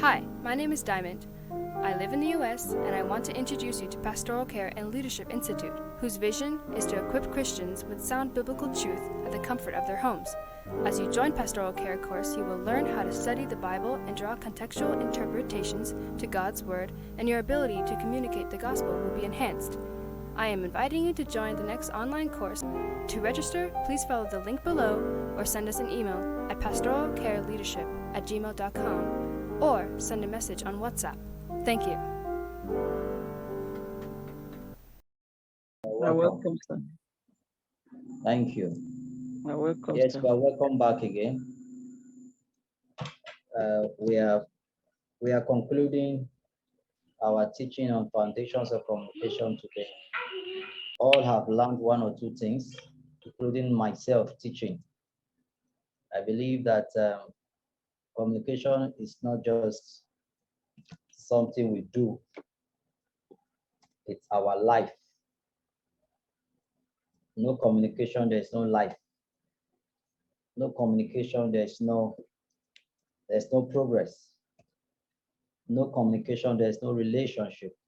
Hi, my name is Diamond. I live in the US and I want to introduce you to Pastoral Care and Leadership Institute, whose vision is to equip Christians with sound biblical truth at the comfort of their homes. As you join Pastoral Care course, you will learn how to study the Bible and draw contextual interpretations to God's Word, and your ability to communicate the gospel will be enhanced. I am inviting you to join the next online course. To register, please follow the link below or send us an email at pastoralcareleadership@gmail.com or send a message on WhatsApp. Thank you. You're welcome, sir. Thank you. You're welcome, Yes, sir. well, welcome back again. We are concluding our teaching on foundations of communication today. All have learned one or two things, including myself teaching. I believe that communication is not just something we do, it's our life. No communication, there's no life. No communication, there's no progress. No communication, there's no relationship.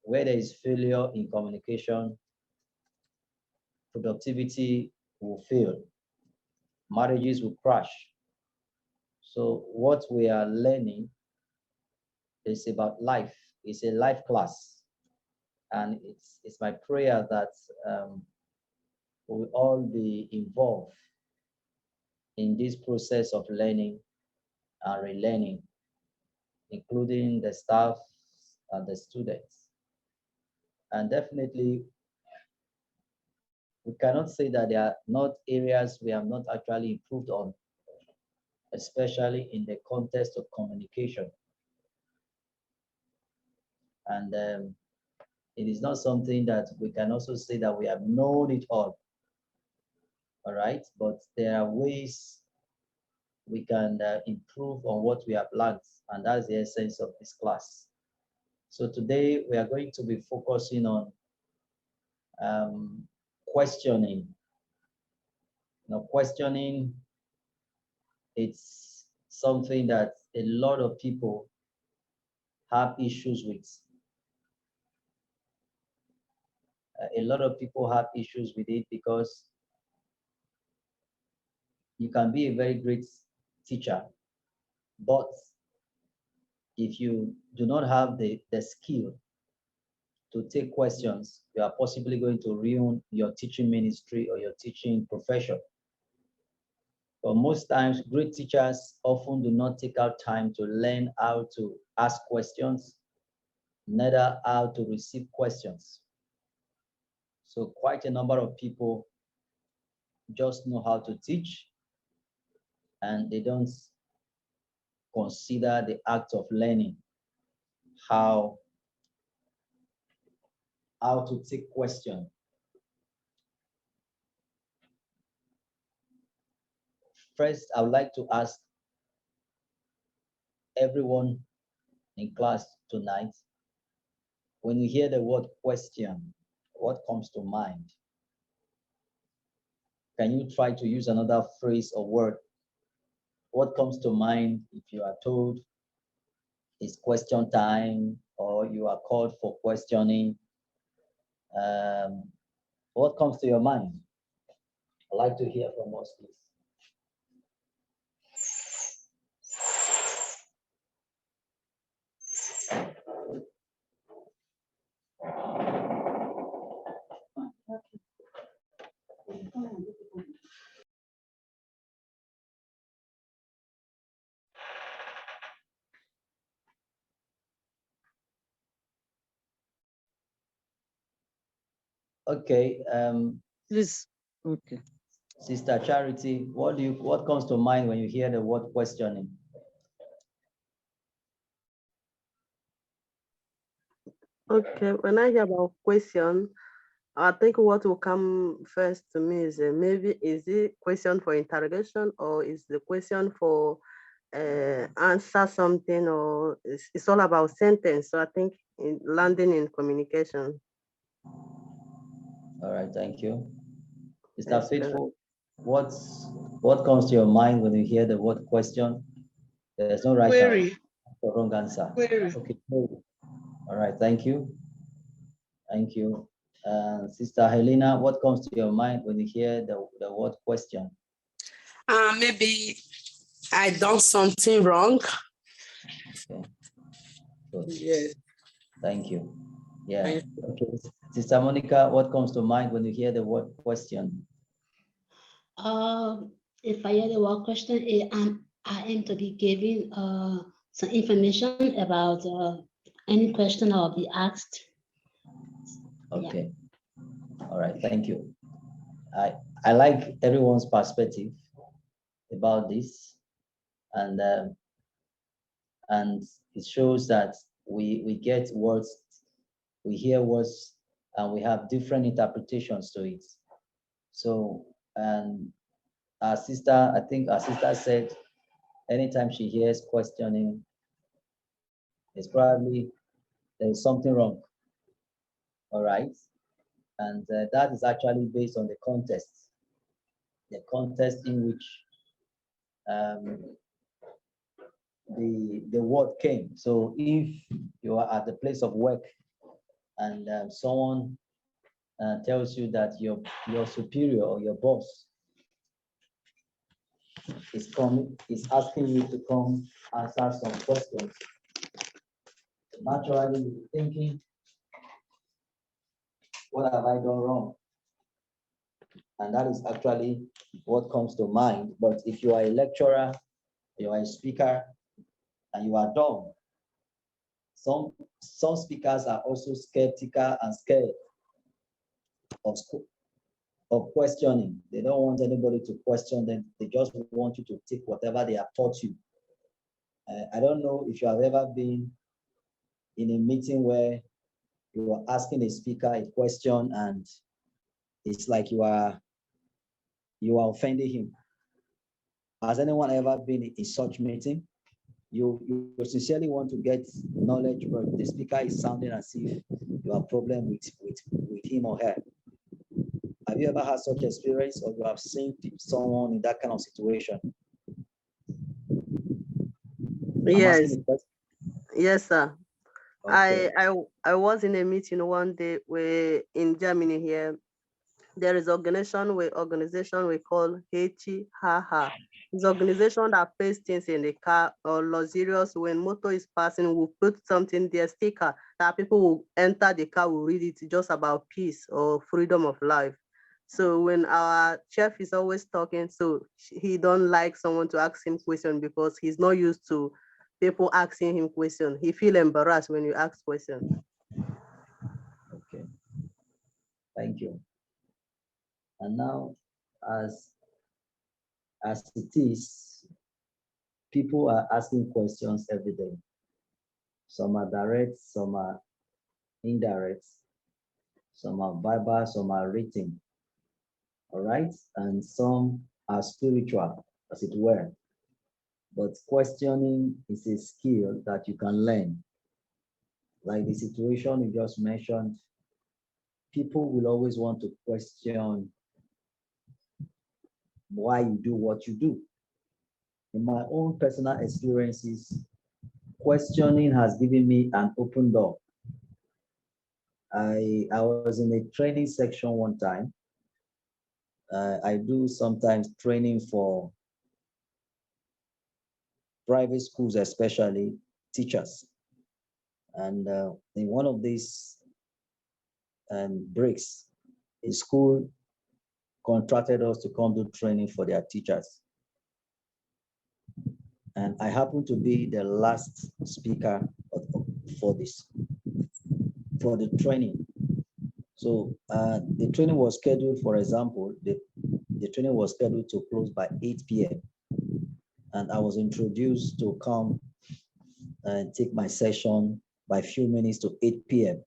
Where there is failure in communication, productivity will fail, marriages will crash. So what we are learning is about life. It's a life class. And it's my prayer that we will all be involved in this process of learning and relearning, including the staff and the students. And definitely, we cannot say that there are not areas we have not actually improved on, especially in the context of communication. And it is not something that we can also say that we have known it all right? But there are ways we can improve on what we have learned, and that's the essence of this class. So today we are going to be focusing on questioning. Questioning, it's something that a lot of people have issues with. A lot of people have issues with it because you can be a very great teacher, but if you do not have the skill to take questions, you are possibly going to ruin your teaching ministry or your teaching profession. But most times, great teachers often do not take out time to learn how to ask questions, neither how to receive questions. So quite a number of people just know how to teach, and they don't consider the act of learning how to take questions. First, I would like to ask everyone in class tonight, when you hear the word question, what comes to mind? Can you try to use another phrase or word? What comes to mind if you are told it's question time or you are called for questioning? What comes to your mind? I'd like to hear from us, please. Okay. Please. Okay. Sister Charity, what comes to mind when you hear the word questioning? Okay, when I hear about question, I think what will come first to me is maybe is it question for interrogation or is the question for answer something, or it's all about sentence. So I think landing in communication. All right, thank you. Sister Yes, Faithful, what comes to your mind when you hear the word question? There's no right Query. or wrong answer. Query. Okay. All right. Thank you. Thank you. Sister Helena, what comes to your mind when you hear the word question? Maybe I done something wrong. Okay. Good. Yes. Thank you. Yeah. Okay. Sister Monica, what comes to mind when you hear the word question? If I hear the word question, I aim to be giving some information about any question I'll be asked. Okay. Yeah. All right. Thank you. I like everyone's perspective about this, and it shows that we get words, we hear words, and we have different interpretations to it. So, and our sister, I think our sister said, anytime she hears questioning, it's probably there's something wrong. All right, and that is actually based on the context in which the word came. So if you are at the place of work and someone tells you that your superior or your boss is asking you to come answer some questions, naturally you're thinking, what have I done wrong? And that is actually what comes to mind. But if you are a lecturer, you are a speaker, and you are dumb, some speakers are also skeptical and scared of questioning. They don't want anybody to question them. They just want you to take whatever they have taught you. I don't know if you have ever been in a meeting where you are asking a speaker a question and it's like you are offending him. Has anyone ever been in such meeting? You sincerely want to get knowledge, but the speaker is sounding as if you have a problem with him or her. Have you ever had such experience, or you have seen someone in that kind of situation? Yes. Yes, sir. Okay. I was in a meeting one day where in Germany here, there is organization we call Hechi Haha. It's organization that places things in the car or luxurious. When motor is passing, we'll put something there, sticker that people will enter the car, will read it, just about peace or freedom of life. So when our chef is always talking, so he don't like someone to ask him question because he's not used to people asking him question. He feel embarrassed when you ask question. Okay. Thank you. And now, as it is, people are asking questions every day. Some are direct, some are indirect, some are verbal, some are written. All right, and some are spiritual, as it were. But questioning is a skill that you can learn. Like the situation you just mentioned, people will always want to question why you do what you do. In my own personal experiences, questioning has given me an open door. I was in a training section one time. I do sometimes training for private schools, especially teachers. And in one of these breaks, a school contracted us to come do training for their teachers. And I happened to be the last speaker for the training. So the training was scheduled, for example, the training was scheduled to close by 8 p.m. And I was introduced to come and take my session by a few minutes to 8 p.m.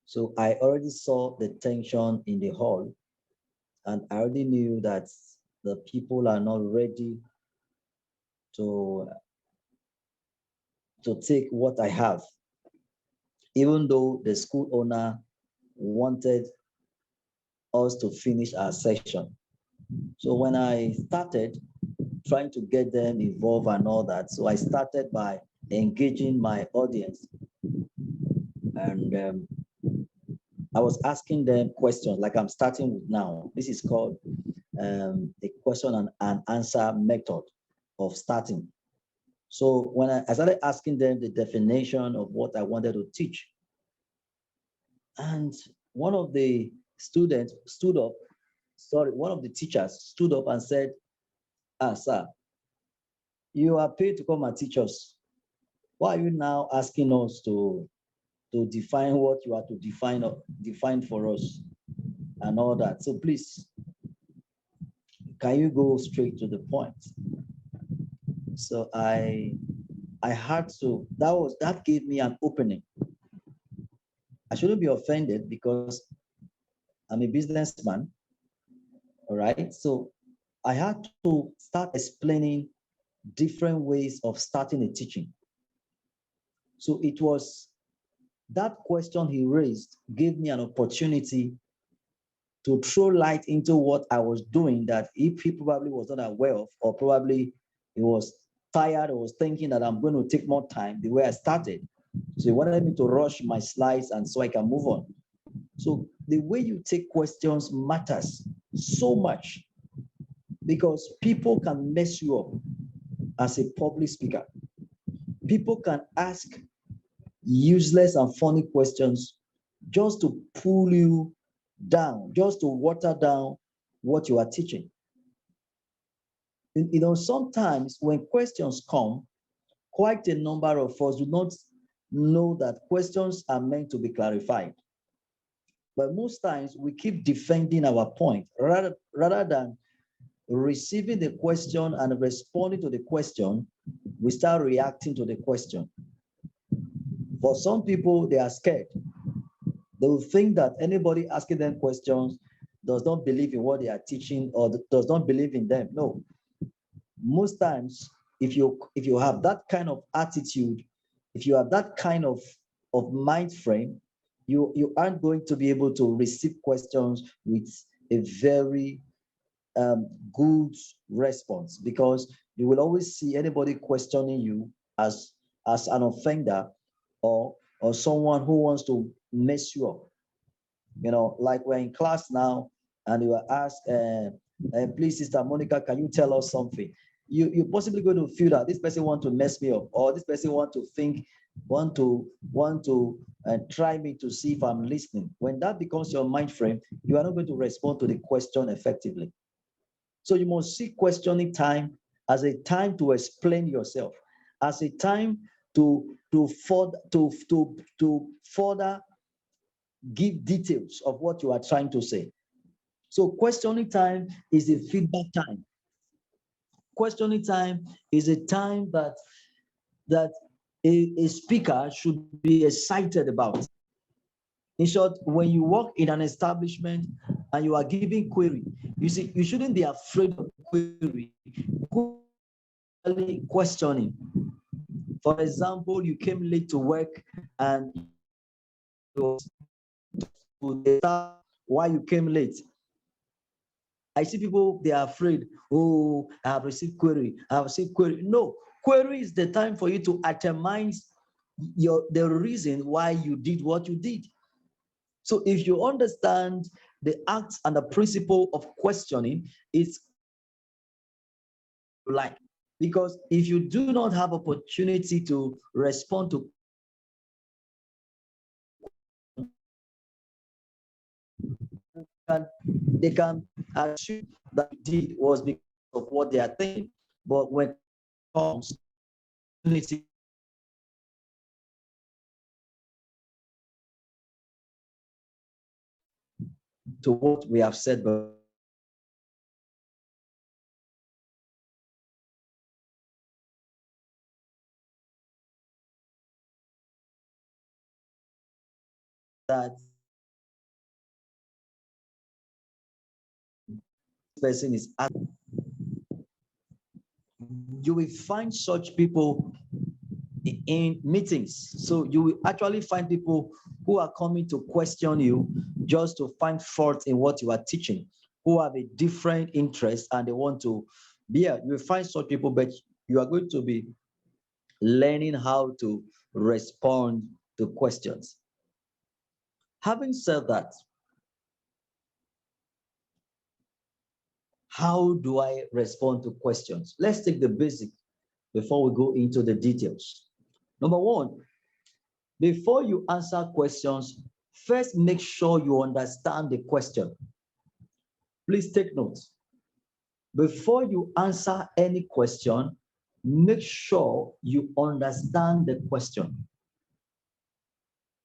So I already saw the tension in the hall, and I already knew that the people are not ready to take what I have, even though the school owner wanted us to finish our session. So when I started trying to get them involved and all that. So I started by engaging my audience. And I was asking them questions like I'm starting with now. This is called the question and answer method of starting. So when I started asking them the definition of what I wanted to teach, and one of the students stood up, one of the teachers stood up and said, sir, you are paid to come and teach us. Why are you now asking us to define what you are to define for us and all that? So please, can you go straight to the point? So I had to, that gave me an opening. I shouldn't be offended because I'm a businessman, all right? So I had to start explaining different ways of starting a teaching. So it was that question he raised gave me an opportunity to throw light into what I was doing that he probably was not aware of, or probably he was tired or was thinking that I'm going to take more time the way I started. So he wanted me to rush my slides and so I can move on. So the way you take questions matters so much because people can mess you up as a public speaker. People can ask useless and funny questions just to pull you down, just to water down what you are teaching. You know, sometimes when questions come, quite a number of us do not know that questions are meant to be clarified. But most times we keep defending our point rather than receiving the question and responding to the question, we start reacting to the question. For some people, they are scared. They will think that anybody asking them questions does not believe in what they are teaching or does not believe in them. No. Most times, if you have that kind of attitude, if you have that kind of mind frame, you aren't going to be able to receive questions with a very good response, because you will always see anybody questioning you as an offender or someone who wants to mess you up. You know, like we're in class now and you are asked, please, Sister Monica, can you tell us something? You're possibly going to feel that this person want to mess me up, or this person want to try me to see if I'm listening. When that becomes your mind frame, you are not going to respond to the question effectively. So you must see questioning time as a time to explain yourself, as a time to further give details of what you are trying to say. So questioning time is a feedback time. Questioning time is a time that a speaker should be excited about. In short, when you work in an establishment and you are giving query, you see, you shouldn't be afraid of query. Questioning. For example, you came late to work and why you came late. I see people, they are afraid. Oh, I have received query. I have received query. No, query is the time for you to itemize the reason why you did what you did. So if you understand the act and the principle of questioning, it's like, because if you do not have opportunity to respond to, they can assume that you did was because of what they are thinking. But when it comes to what we have said, that person is asking, you will find such people in meetings. So you will actually find people who are coming to question you just to find fault in what you are teaching, who have a different interest and they want to Yeah, you will find such people, but you are going to be learning how to respond to questions. Having said that, how do I respond to questions? Let's take the basic before we go into the details. Number one, before you answer questions, first make sure you understand the question. Please take note. Before you answer any question, make sure you understand the question.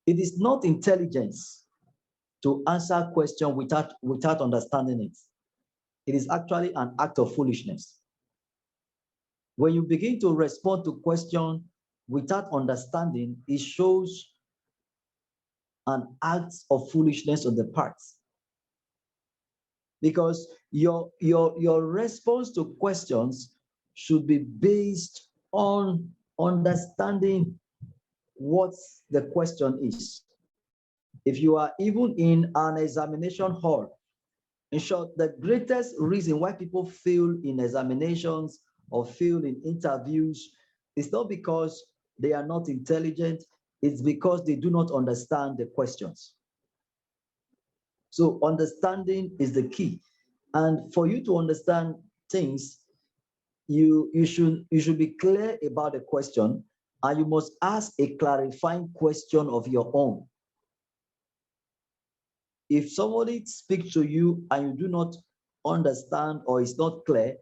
It is not intelligence to answer a question without understanding it. It is actually an act of foolishness. When you begin to respond to question without understanding, it shows an act of foolishness on the part. Because your response to questions should be based on understanding what the question is. If you are even in an examination hall, in short, the greatest reason why people fail in examinations or fail in interviews is not because they are not intelligent, it's because they do not understand the questions. So understanding is the key. And for you to understand things, you should be clear about the question, and you must ask a clarifying question of your own. If somebody speaks to you and you do not understand or it's not clear,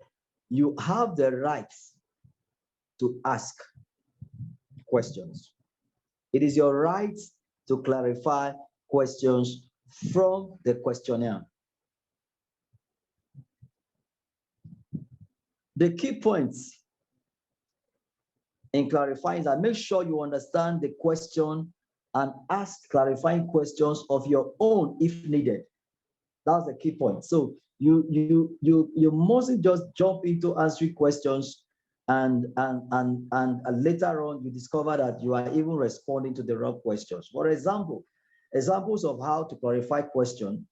you have the right to ask questions. It is your right to clarify questions from the questionnaire. The key points in clarifying that make sure you understand the question and ask clarifying questions of your own if needed. That's the key point. So you mustn't just jump into answering questions and later on you discover that you are even responding to the wrong questions. For example, examples of how to clarify question.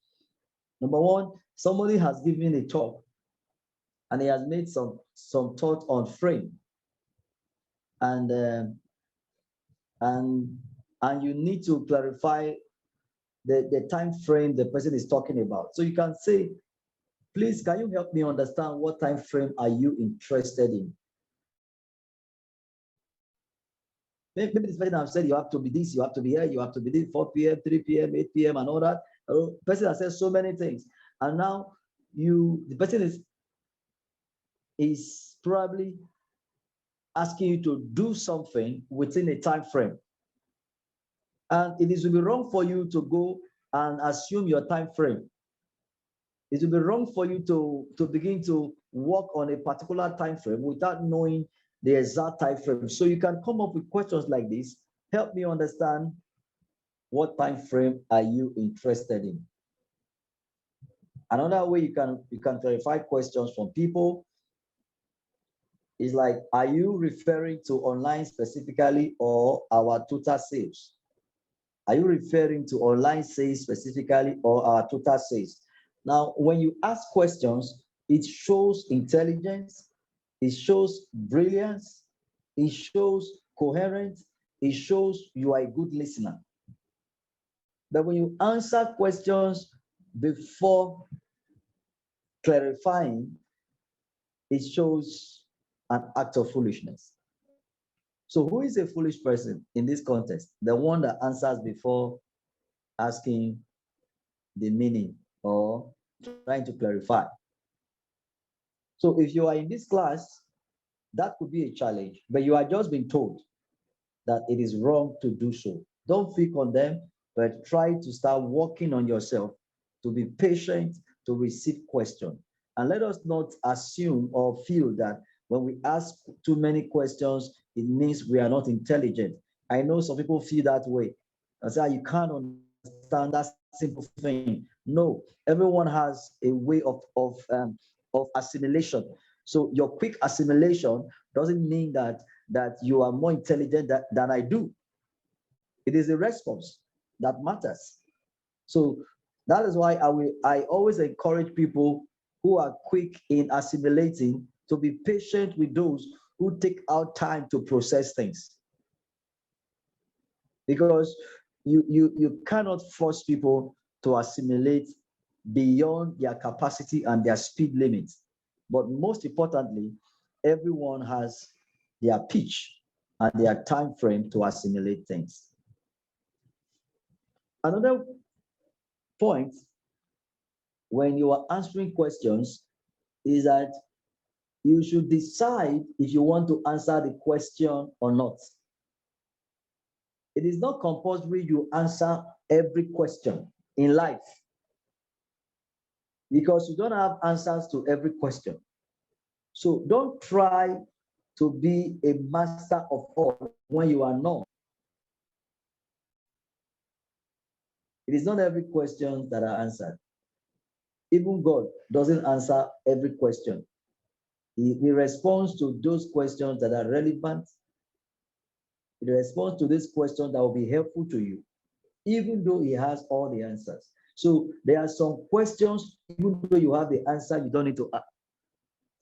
Number one, somebody has given a talk and he has made some thought on frame, and you need to clarify the time frame the person is talking about. So you can say, please, can you help me understand what time frame are you interested in? Maybe this person has said you have to be this, you have to be here, you have to be this, 4 p.m., 3 p.m., 8 p.m., and all that. The person has said so many things. And now the person is probably asking you to do something within a time frame. And it will be wrong for you to go and assume your time frame. It will be wrong for you to begin to work on a particular time frame without knowing the exact time frame. So you can come up with questions like this. Help me understand, what time frame are you interested in? Another way you can clarify questions from people is like, are you referring to online specifically or our total sales? Are you referring to online sales specifically or our total sales? Now, when you ask questions, it shows intelligence, it shows brilliance, it shows coherence, it shows you are a good listener. But when you answer questions before clarifying, it shows an act of foolishness. So who is a foolish person in this context? The one that answers before asking the meaning or trying to clarify. So if you are in this class, that could be a challenge, but you are just being told that it is wrong to do so. Don't feel condemned, but try to start working on yourself to be patient, to receive questions. And let us not assume or feel that when we ask too many questions, it means we are not intelligent. I know some people feel that way. I say, you can't understand that simple thing. No, everyone has a way of assimilation. So your quick assimilation doesn't mean that you are more intelligent than I do. It is the response that matters. So that is why I always encourage people who are quick in assimilating to be patient with those who take out time to process things. Because you cannot force people to assimilate beyond their capacity and their speed limits. But most importantly, everyone has their pitch and their time frame to assimilate things. Another point when you are answering questions is that you should decide if you want to answer the question or not. It is not compulsory you answer every question in life, because you don't have answers to every question. So don't try to be a master of all when you are not. It is not every question that are answered. Even God doesn't answer every question. He responds to those questions that are relevant. He responds to this question that will be helpful to you, even though he has all the answers. So there are some questions, even though you have the answer, you don't need to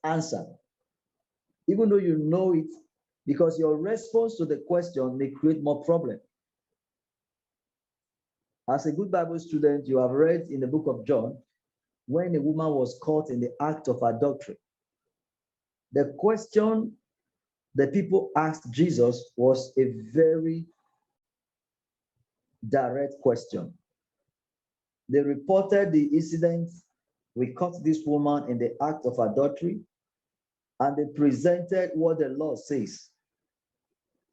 answer. Even though you know it, because your response to the question may create more problem. As a good Bible student, you have read in the book of John, when a woman was caught in the act of adultery. The question the people asked Jesus was a very direct question. They reported the incident. We caught this woman in the act of adultery, and they presented what the law says.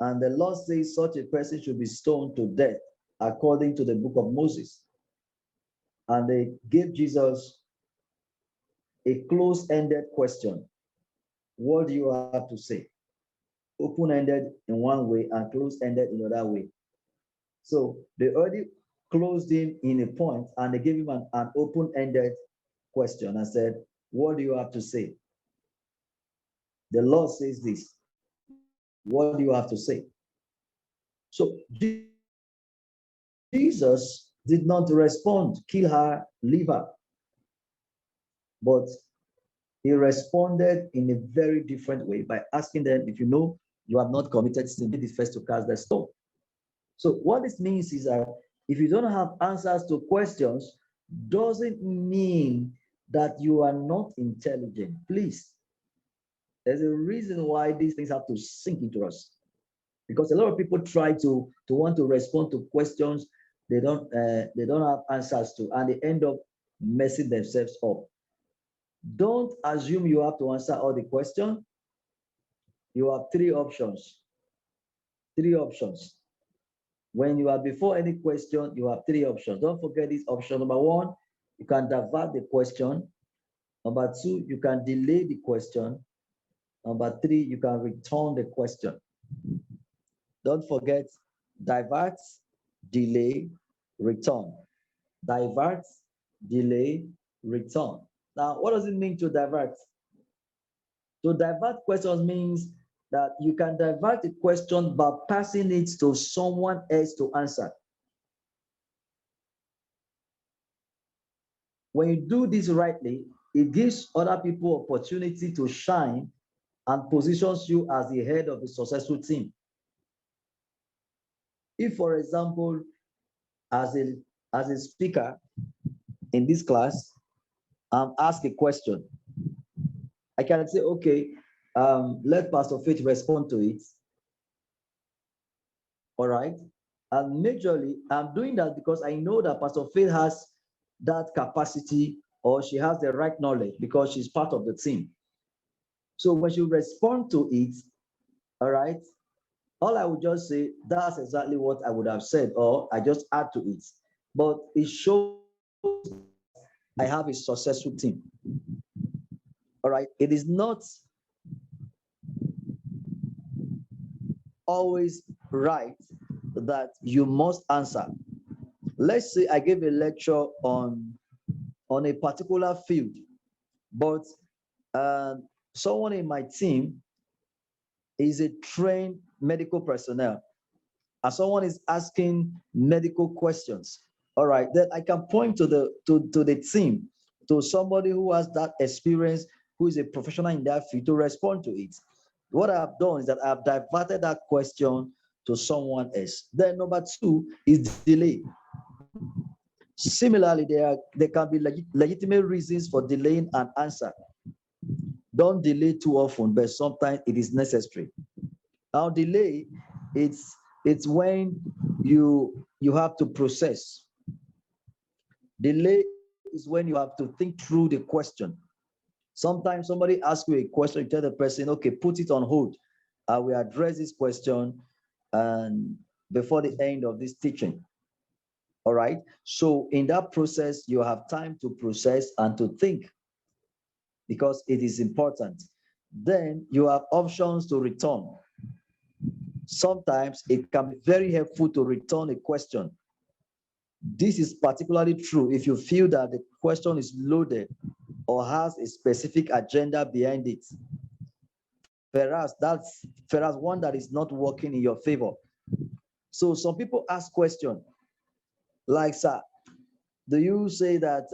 And the law says such a person should be stoned to death according to the book of Moses. And they gave Jesus a close-ended question. What do you have to say? Open-ended in one way and close-ended in another way. So they already closed him in a point, and they gave him an open-ended question and said, what do you have to say? The law says this. What do you have to say? So Jesus did not respond, kill her, leave her. But he responded in a very different way by asking them, if you know you have not committed sin, be the first to cast the stone. So what this means is that if you don't have answers to questions, doesn't mean that you are not intelligent. Please. There's a reason why these things have to sink into us. Because a lot of people try to want to respond to questions they don't have answers to, and they end up messing themselves up. Don't assume you have to answer all the questions. You have three options. Three options. When you are before any question, you have three options. Don't forget this option. Number one, you can divert the question. Number two, you can delay the question. Number three, you can return the question. Don't forget, divert, delay, return. Divert, delay, return. Now, what does it mean to divert? To divert questions means that you can divert the question by passing it to someone else to answer. When you do this rightly, it gives other people opportunity to shine and positions you as the head of a successful team. If, for example, as a speaker in this class, ask a question, I can say, okay, let Pastor Faith respond to it. All right. And majorly, I'm doing that because I know that Pastor Faith has that capacity, or she has the right knowledge because she's part of the team. So when you respond to it, all right, all I would just say, that's exactly what I would have said, or I just add to it. But it shows I have a successful team. All right. It is not always right that you must answer. Let's say I gave a lecture on a particular field, but someone in my team is a trained medical personnel, and someone is asking medical questions. All right, then I can point to the team, to somebody who has that experience who is a professional in that field to respond to it. What I've done is that I've diverted that question to someone else. Then number two is delay. Similarly, there can be legitimate reasons for delaying an answer. Don't delay too often, but sometimes it is necessary. Now, delay, it's when you have to process. Delay is when you have to think through the question. Sometimes somebody asks you a question, you tell the person, okay, put it on hold. I will address this question and before the end of this teaching. All right. So in that process, you have time to process and to think because it is important. Then you have options to return. Sometimes it can be very helpful to return a question. This is particularly true if you feel that the question is loaded or has a specific agenda behind it. Whereas one that is not working in your favor. So some people ask questions like, sir, do you say that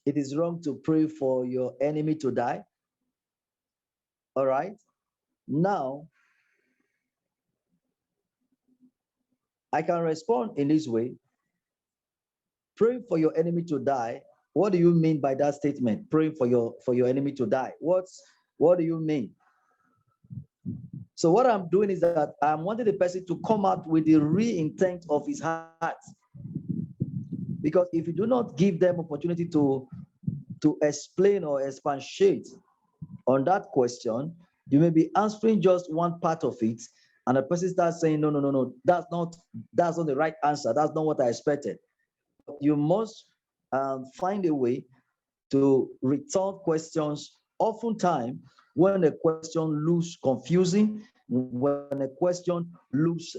it is wrong to pray for your enemy to die? All right. Now, I can respond in this way. Pray for your enemy to die. What do you mean by that statement? Praying for your enemy to die. What do you mean? So what I'm doing is that I'm wanting the person to come out with the real intent of his heart. Because if you do not give them opportunity to explain or expatiate on that question, you may be answering just one part of it, and the person starts saying, no, that's not the right answer. That's not what I expected. You must find a way to return questions. Oftentimes, when a question looks confusing, when a question looks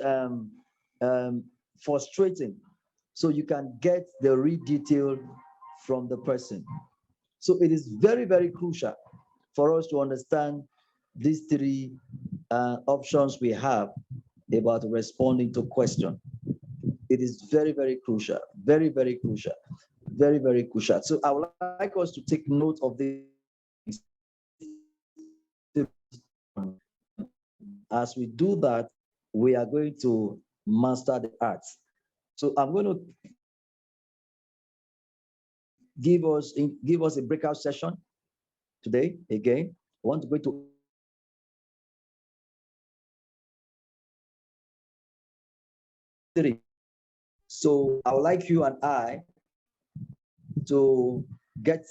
frustrating, so you can get the real detail from the person. So it is very, very crucial for us to understand these three options we have about responding to question. It is very, very crucial, very, very crucial, very, very crucial. So I would like us to take note of this. As we do that, we are going to master the arts. So I'm going to give us a breakout session today. Again, I want to go to three. So I would like you and I to get